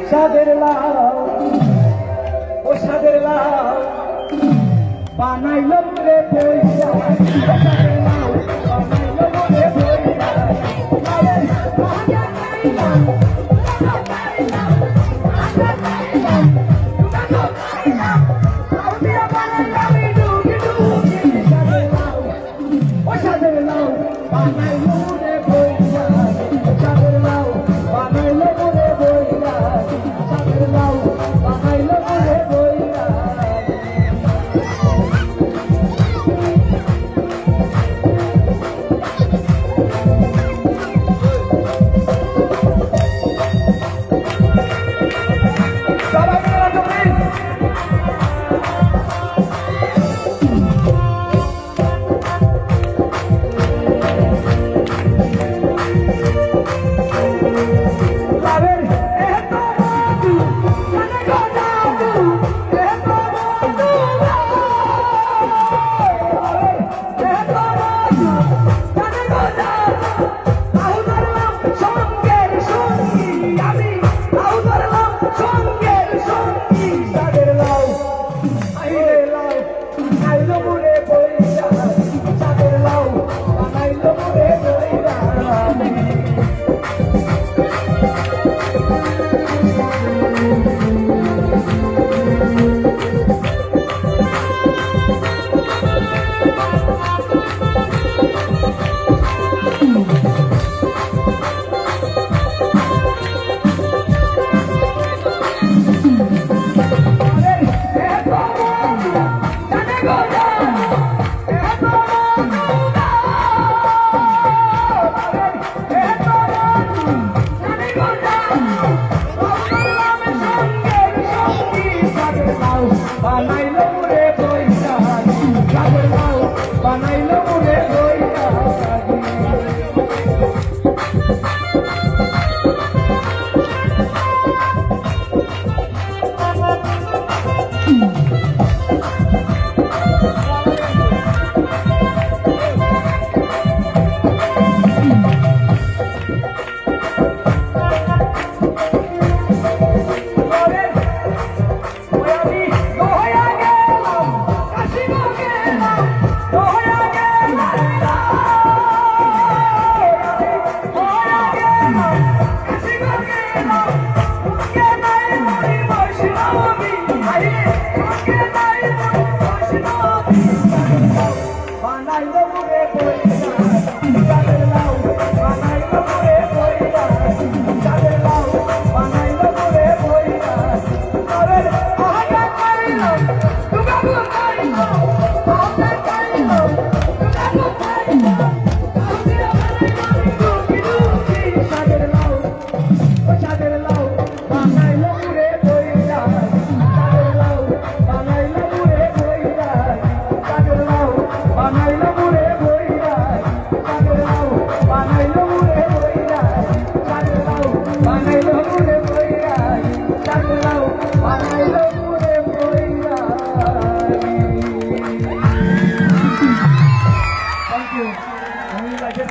সাদের লাউ ও সাদের লাউ বানাইল রে পয়সা সাদের লাউ বানাইল রে পয়সা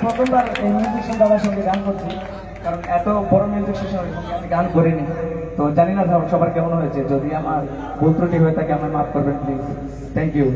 প্রথমবার এই মিউজিক দাদার সঙ্গে গান করছি, কারণ এত বড় মিউজিক সেশনের সঙ্গে আমি গান করিনি, তো জানি না সবার কেমন হয়েছে। যদি আমার ভুল ত্রুটি হয়ে থাকে আমায় মাফ করবেন প্লিজ। Thank you.